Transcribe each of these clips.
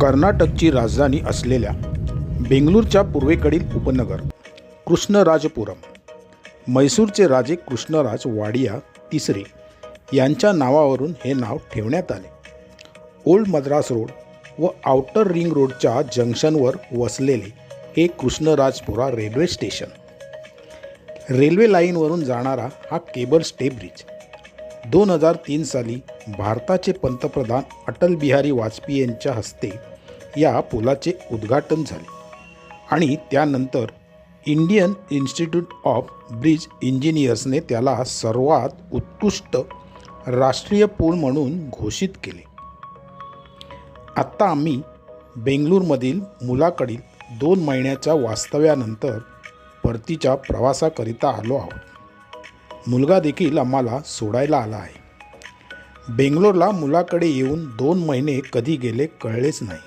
कर्नाटकची राजधानी असलेल्या बेंगळूरच्या पूर्वेकडील उपनगर कृष्णराजपुरम, म्हैसूरचे राजे कृष्णराज वाडिया तिसरे यांच्या नावावरून हे नाव ठेवण्यात आले. ओल्ड मद्रास रोड व आउटर रिंग रोडच्या जंक्शनवर वसलेले हे कृष्णराजपुरा रेल्वे स्टेशन, रेल्वे लाईनवरून जाणारा हा केबल स्टे ब्रिज 2003 साली भारताचे पंतप्रधान अटल बिहारी वाजपेयी यांच्या हस्ते या पुलाचे उद्घाटन झाले आणि त्यानंतर इंडियन इन्स्टिट्यूट ऑफ ब्रिज इंजिनियर्सने त्याला सर्वात उत्कृष्ट राष्ट्रीय पूल म्हणून घोषित केले. आत्ता आम्ही बेंगळूरमधील मुलाकडील 2 महिन्याच्या वास्तव्यानंतर परतीच्या प्रवासाकरिता आलो आहोत. मुलगा देखील आम्हाला सोडायला आला आहे. बेंगलोरला मुलाकडे येऊन 2 महिने कधी गेले कळलेच नाही.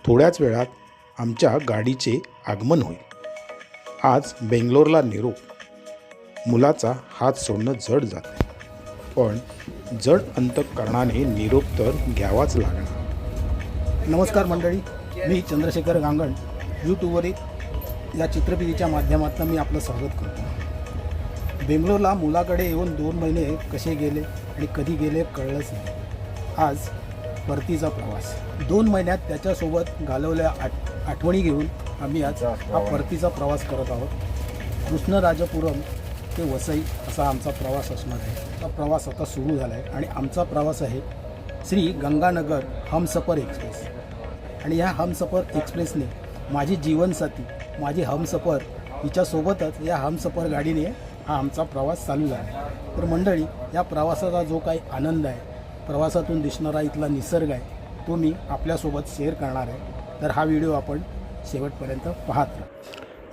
थोड्याच वेळात आमच्या गाडीचे आगमन होईल. आज बेंगलोरला निरोप. मुलाचा हात सोडणं जड जाते, पण जड अंतःकरणाने निरोप तर घ्यावाच लागणार. नमस्कार मंडळी, मी चंद्रशेखर गांगण. यूट्यूबवरील या चित्रफितीच्या माध्यमातून मी आपलं स्वागत करतो. बेंगलोरला मुलाकडे येऊन 2 महिने कसे गेले आणि कधी गेले कळलंच नाही. आज परतीचा प्रवास. 2 महिन्यात त्याच्यासोबत घालवल्या आठवणी घेऊन आम्ही आज हा परतीचा प्रवास करत आहोत. कृष्णराजपुरम ते वसई असा आमचा प्रवास असणार आहे. हा प्रवास आता सुरू झाला आहे आणि आमचा प्रवास आहे श्री गंगानगर हमसफर एक्सप्रेस. आणि ह्या हमसफर एक्सप्रेसने माझी जीवनसाथी, माझी हमसफर हिच्यासोबतच या हमसफर गाडीने हा आमचा प्रवास चालू झाला. तर मंडळी, या प्रवासाचा जो काही आनंद आहे, प्रवासातून दिसणारा इथला निसर्ग आहे, तो मी आपल्यासोबत शेअर करणार आहे. तर हा व्हिडिओ आपण शेवटपर्यंत पाहत राहा.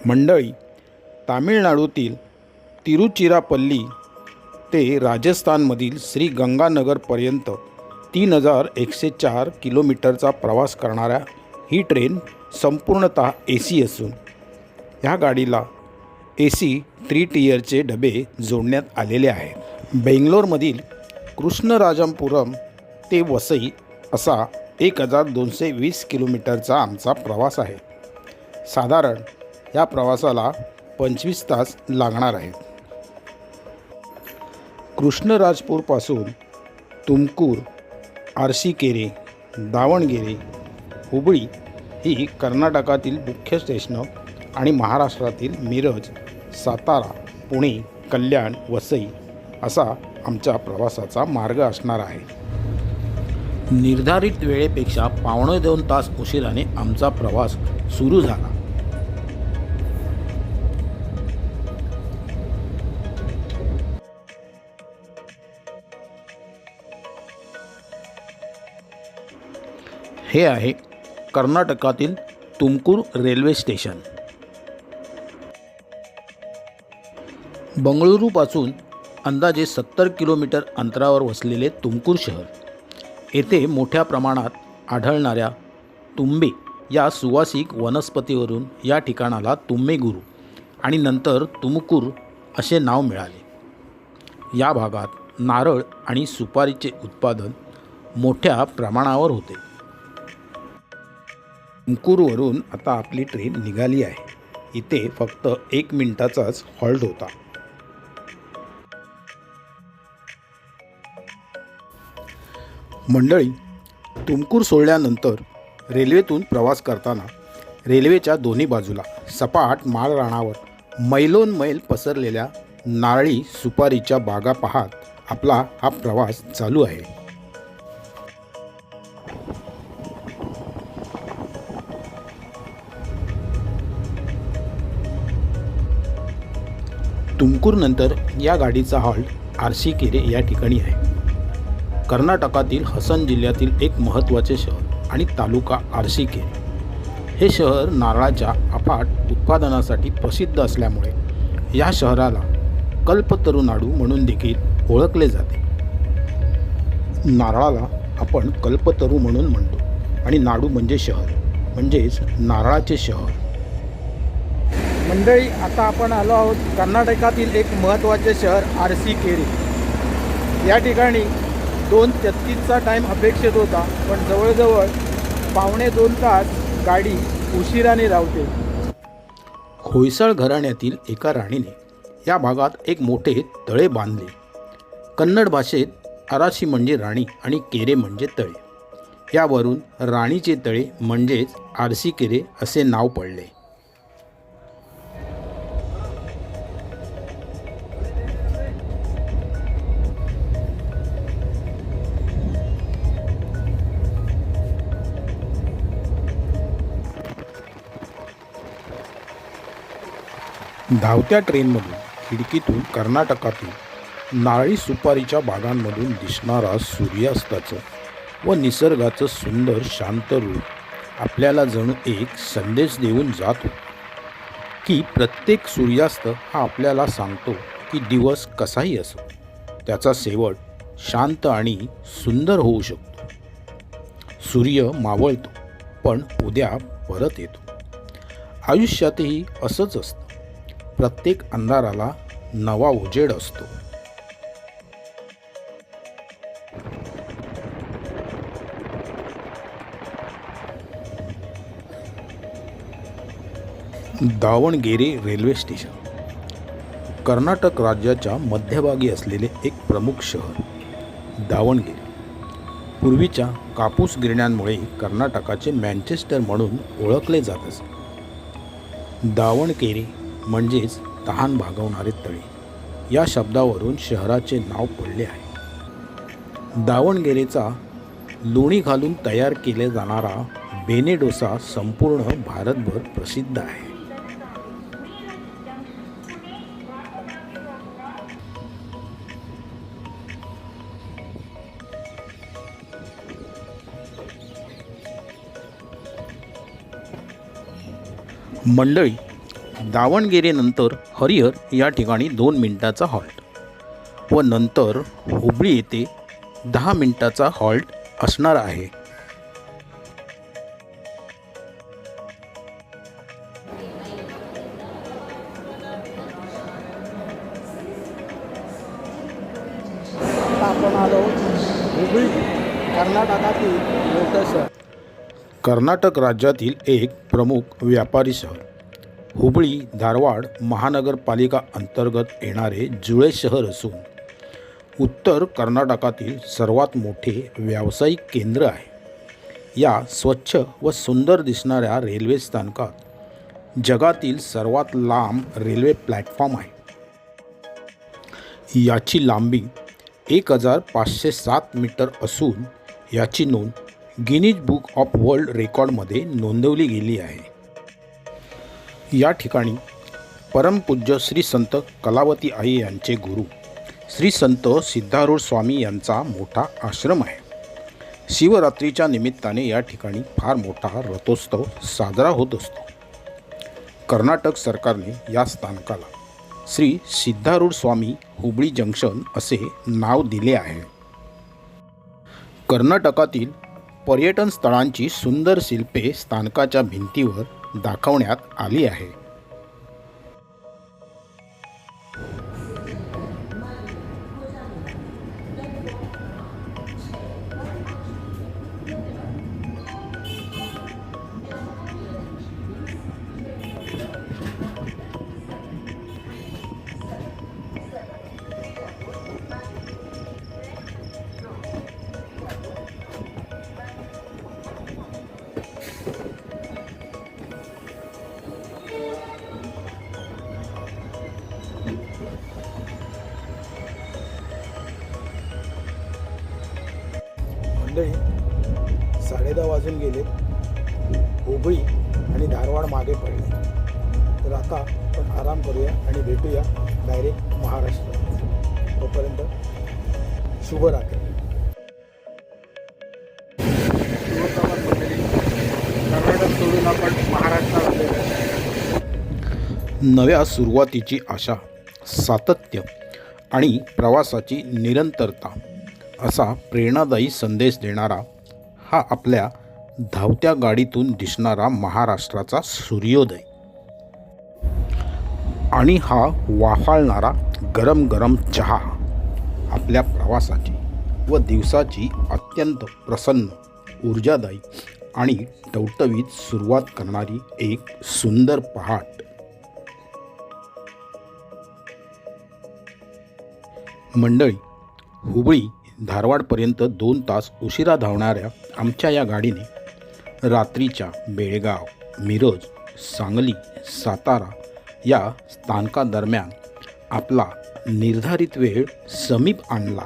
मंडळी, तामिळनाडूतील तिरुचिरापल्ली ते राजस्थानमधील श्री गंगानगरपर्यंत 3104 किलोमीटरचा प्रवास करणाऱ्या ही ट्रेन संपूर्णतः AC असून ह्या गाडीला AC 3 टियरचे डबे जोडण्यात आलेले आहेत. बेंगलोरमधील कृष्णराजपुरम ते वसई असा 1220 किलोमीटरचा आमचा प्रवास आहे. साधारण या प्रवासाला 25 तास लागणार आहेत. कृष्णराजपूरपासून तुमकूर, आर्शीकेरे, दावणगेरे, हुबळी ही कर्नाटकातील मुख्य स्टेशनं आणि महाराष्ट्रातील मिरज, सातारा, पुणे, कल्याण, वसई असा आमच्या प्रवासाचा मार्ग असणार आहे. निर्धारित वेळेपेक्षा 1.25 तास उशिराने आमचा प्रवास सुरू झाला. हे आहे कर्नाटकातील तुमकूर रेल्वे स्टेशन. बंगळुरूपासून अंदाजे 70 किलोमीटर अंतरावर वसलेले तुमकूर शहर, येथे मोठ्या प्रमाणात आढळणाऱ्या तुंबे या सुवासिक वनस्पतीवरून या ठिकाणाला तुम्मेगुरू आणि नंतर तुमकूर असे नाव मिळाले. या भागात नारळ आणि सुपारीचे उत्पादन मोठ्या प्रमाणावर होते. तुमकूरवरून आता आपली ट्रेन निघाली आहे. इथे फक्त 1 मिनिटाचाच हॉल्ट होता. मंडळी, तुमकूर सोडल्यानंतर रेल्वेतून प्रवास करताना रेल्वेच्या दोन्ही बाजूला सपाट माळरानावर मैलोन मैल पसरलेल्या नारळी सुपारीच्या बागा पाहत आपला हा प्रवास चालू आहे. तुमकूरनंतर या गाडीचा हॉल्ट आर्शीकेरे या ठिकाणी आहे. कर्नाटकातील हसन जिल्ह्यातील एक महत्त्वाचे शहर आणि तालुका आर्शीकेरे. हे शहर नारळाच्या अफाट उत्पादनासाठी प्रसिद्ध असल्यामुळे या शहराला कल्पतरू नाडू म्हणून देखील ओळखले जाते. नारळाला आपण कल्पतरू म्हणून म्हणतो आणि नाडू म्हणजे शहर, म्हणजेच नारळाचे शहर. मंडळी, आता आपण आलो आहोत कर्नाटकातील एक महत्त्वाचे शहर आर्शीकेरे. या ठिकाणी 2:33चा टाईम अपेक्षित होता, पण जवळजवळ 2.5 तास गाडी उशिराने धावते. होयसाळ घराण्यातील एका राणीने या भागात एक मोठे तळे बांधले. कन्नड भाषेत आराशी म्हणजे राणी आणि केरे म्हणजे तळे. यावरून राणीचे तळे म्हणजेच आरसीकेरे असे नाव पडले. धावत्या ट्रेनमधून खिडकीतून कर्नाटकातील नारळी सुपारीच्या बागांमधून दिसणारा सूर्यास्ताचं व निसर्गाचं सुंदर शांत रूप आपल्याला जणू एक संदेश देऊन जातो की प्रत्येक सूर्यास्त हा आपल्याला सांगतो की दिवस कसाही असो त्याचा शेवट शांत आणि सुंदर होऊ शकतो. सूर्य मावळतो पण उद्या परत येतो. आयुष्यातही असंच असतं. प्रत्येक अंधाराला नवा उजेड असतो. दावणगेरे रेल्वे स्टेशन कर्नाटक राज्याच्या मध्यभागी असलेले एक प्रमुख शहर. दावणगेरे पूर्वीच्या कापूस गिरण्यांमुळे कर्नाटकाचे मँचेस्टर म्हणून ओळखले जात असे. दावणगेरे म्हणजेच तहान भागवणारे तळे या शब्दावरून शहराचे नाव पडले आहे. दावणगेरेचा लोणी घालून तयार केले जाणारा बेने डोसा संपूर्ण भारतभर प्रसिद्ध आहे. मंडळी, दावणगेरेनंतर हरिहर या ठिकाणी 2 मिनिटाचा हॉल्ट व नंतर हुबळी येथे 10 मिनिटाचा हॉल्ट असणार आहे. आपण आलो हुबळी, कर्नाटकातील मोठं शहर. कर्नाटक राज्यातील एक प्रमुख व्यापारी शहर. हुबळी धारवाड महानगरपालिका अंतर्गत येणारे जुळे शहर असून उत्तर कर्नाटकातील सर्वात मोठे व्यावसायिक केंद्र आहे. या स्वच्छ व सुंदर दिसणाऱ्या रेल्वे स्थानकात जगातील सर्वात लांब रेल्वे प्लॅटफॉर्म आहे. याची लांबी 1507 मीटर असून याची नोंद गिनीज बुक ऑफ वर्ल्ड रेकॉर्डमध्ये नोंदवली गेली आहे. या ठिकाणी परमपूज्य श्री संत कलावती आई यांचे गुरु श्री संत सिद्धारूढ स्वामी यांचा मोठा आश्रम आहे. शिवरात्रीच्या निमित्ताने या ठिकाणी फार मोठा रथोत्सव साजरा होत असतो. कर्नाटक सरकारने या स्थानकाला श्री सिद्धारूढ स्वामी हुबळी जंक्शन असे नाव दिले आहे. कर्नाटकातील पर्यटन स्थळांची सुंदर शिल्पे स्थानकाच्या भिंतीवर दाखवण्यात आली आहे. मंडळी, 10:30 वाजून गेले. हुबळी आणि धारवाड मागे पडले. तर आता आपण आराम करूया आणि भेटूया डायरेक्ट महाराष्ट्र. तोपर्यंत शुभरात्री. कर्नाटक सोडून आपण महाराष्ट्रात आलेलो आहे. नव्या सुरुवातीची आशा, सातत्य आणि प्रवासाची निरंतरता असा प्रेरणादायी संदेश देणारा हा आपल्या धावत्या गाडीतून दिसणारा महाराष्ट्राचा सूर्योदय आणि हा वाफाळणारा गरम गरम चहा आपल्या प्रवासाची व दिवसाची अत्यंत प्रसन्न, ऊर्जादायी आणि टवटवीत सुरुवात करणारी एक सुंदर पहाट. मंडळी, हुबळी धारवाडपर्यंत 2 तास उशिरा धावणाऱ्या आमच्या या गाडीने रात्रीच्या बेळगाव, मिरज, सांगली, सातारा या स्थानकादरम्यान आपला निर्धारित वेळ समीप आणला.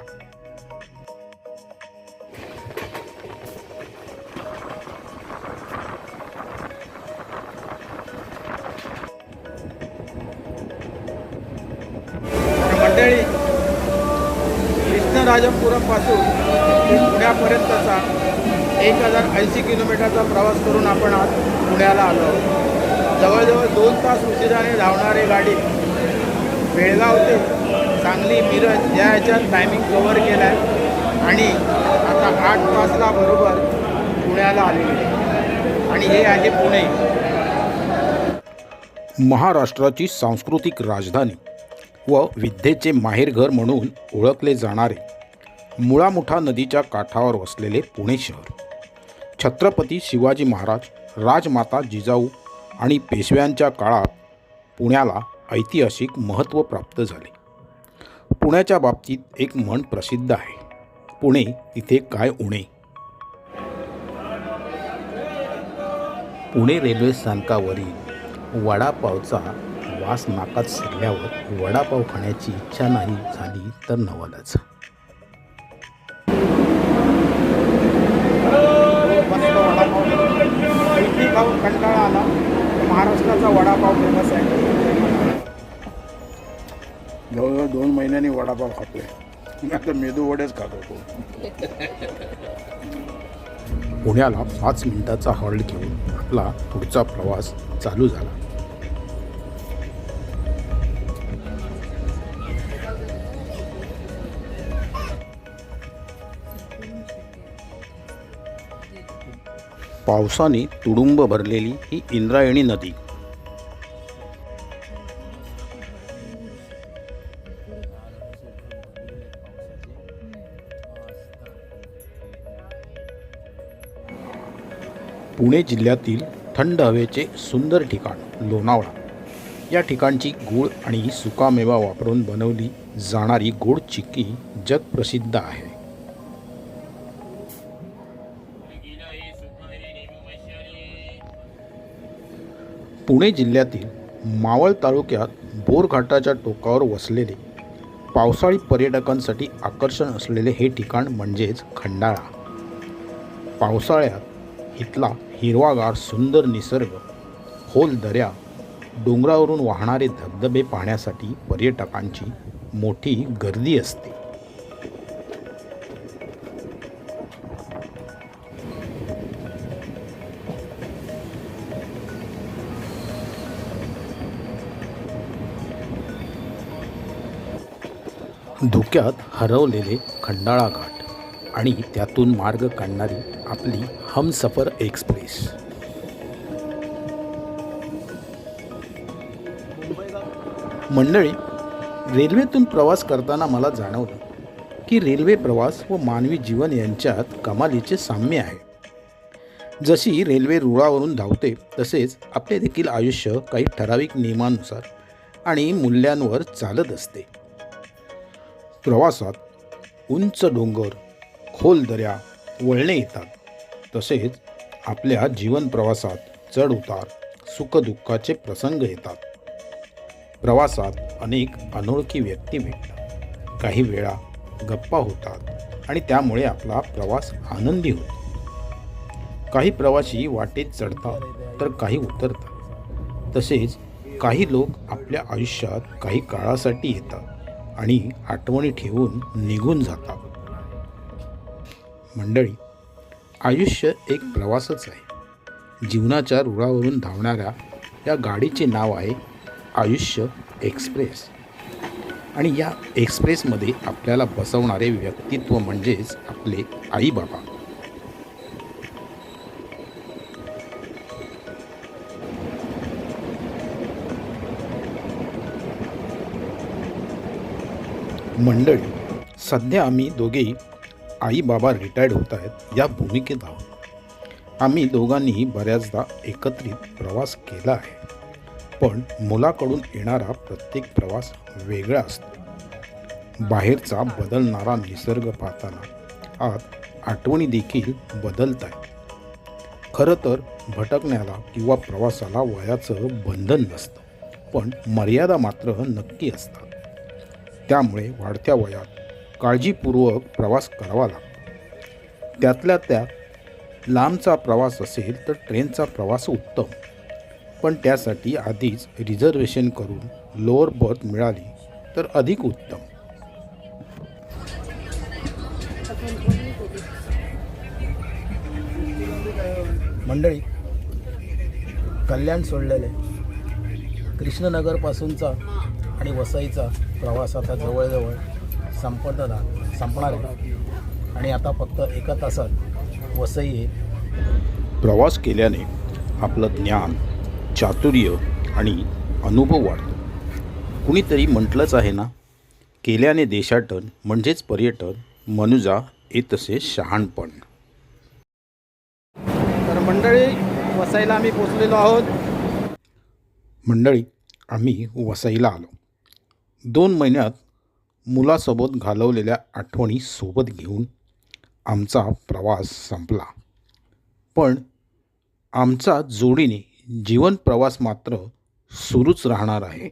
मंडळी, कृष्णराजपुरमपासून ते पुण्यापर्यंतचा 1080 किलोमीटरचा प्रवास करून आपण आज पुण्याला आलो आहोत. जवळजवळ 2 तास उशिराने धावणारी गाडी बेळगाव ते सांगली, मिरज या ह्याच्यात टायमिंग कव्हर केला आहे आणि आता 8:05ला बरोबर पुण्याला आलेली आहे. आणि हे आहे पुणे, महाराष्ट्राची सांस्कृतिक राजधानी व विद्येचे माहेरघर म्हणून ओळखले जाणारे मुळामुठा नदीच्या काठावर वसलेले पुणे शहर. छत्रपती शिवाजी महाराज, राजमाता जिजाऊ आणि पेशव्यांच्या काळात पुण्याला ऐतिहासिक महत्त्व प्राप्त झाले. पुण्याच्या बाबतीत एक म्हण प्रसिद्ध आहे, पुणे तिथे काय उणे. पुणे रेल्वे स्थानकावरील वडापावचा वास नाकात शिरल्यावर वडापाव खाण्याची इच्छा नाही झाली तर नवलच. मस्त वडापाव किती खाऊन कंटाळा आला. महाराष्ट्राचा वडापाव फेमस आहे. जवळजवळ 2 महिन्यांनी वडापाव खातोय. मी आता मेदू वडेच खात होतो. पुण्याला 5 मिनिटाचा हॉल्ट घेऊन आपला पुढचा प्रवास चालू झाला. पावसाने तुडुंब भरलेली ही इंद्रायणी नदी पुणे जिल्ह्यातील थंड हवेचे सुंदर ठिकाण लोणावळा. या ठिकाणची गूळ आणि सुकामेवा वापरून बनवली जाणारी गोड चिक्की जगप्रसिद्ध आहे. पुणे जिल्ह्यातील मावळ तालुक्यात बोरघाटाच्या टोकावर वसलेले पावसाळी पर्यटकांसाठी आकर्षण असलेले हे ठिकाण म्हणजेच खंडाळा. पावसाळ्यात इथला हिरवागार सुंदर निसर्ग, खोल दऱ्या, डोंगरावरून वाहणारे धबधबे पाहण्यासाठी पर्यटकांची मोठी गर्दी असते. धुक्यात हरवलेले खंडाळा घाट आणि त्यातून मार्ग काढणारी आपली हमसफर एक्सप्रेस. मंडळी, रेल्वेतून प्रवास करताना मला जाणवलं की रेल्वे प्रवास व मानवी जीवन यांच्यात कमालीचे साम्य आहे. जशी रेल्वे रुळावरून धावते तसेच आपले देखील आयुष्य काही ठराविक नियमांनुसार आणि मूल्यांवर चालत असते. प्रवासात उंच डोंगर, खोल दऱ्या, वळणे येतात. तसेच आपल्या जीवन प्रवासात चढ उतार, सुखदुःखाचे प्रसंग येतात. प्रवासात अनेक अनोळखी व्यक्ती भेटतात. काही वेळा गप्पा होतात आणि त्यामुळे आपला प्रवास आनंदी होतो. काही प्रवासी वाटेत चढतात तर काही उतरतात. तसेच काही लोक आपल्या आयुष्यात काही काळासाठी येतात आणि आठवणी ठेवून निघून जातात. मंडळी, आयुष्य एक प्रवासच आहे. जीवनाच्या रुळावरून धावणाऱ्या या गाडीचे नाव आहे आयुष्य एक्सप्रेस. आणि या एक्सप्रेसमध्ये आपल्याला बसवणारे व्यक्तित्व म्हणजेच आपले आईबाबा. मंडळी, सध्या आम्ही दोघेही आई बाबा रिटायर्ड होत आहेत या भूमिकेत आहोत. आम्ही दोघांनीही बऱ्याचदा एकत्रित प्रवास केला आहे, पण मुलाकडून येणारा प्रत्येक प्रवास वेगळा असतो. बाहेरचा बदलणारा निसर्ग पाहताना आत आठवणी देखील बदलत आहेत. खरं तर भटकण्याला किंवा प्रवासाला वयाचं बंधन नसतं, पण मर्यादा मात्र नक्की असतात. त्यामुळे वाढत्या वयात काळजीपूर्वक प्रवास करावा लागतो. त्यातल्या त्यात लांबचा प्रवास असेल तर ट्रेनचा प्रवास उत्तम, पण त्यासाठी आधीच रिझर्वेशन करून लोअर बर्थ मिळाली तर अधिक उत्तम. मंडळी, कल्याण सोडलेले कृष्णनगरपासूनचा आणि वसईचा प्रवास आता जवळजवळ संपणार आहे आणि आता फक्त एका तासात वसई येईल. प्रवास केल्याने आपलं ज्ञान, चातुर्य आणि अनुभव वाढतो. कुणीतरी म्हटलंच आहे ना, केल्याने देशाटन म्हणजेच पर्यटन, मनुजा येतसे शहाणपण. तर मंडळी, वसईला आम्ही पोचलेलो आहोत. मंडळी, आम्ही वसईला आलो. 2 महिन्यात मुलासोबत घालवलेल्या आठवणी सोबत घेऊन आमचा प्रवास संपला. पण आमचा जोडीने जीवन प्रवास मात्र सुरूच राहणार आहे.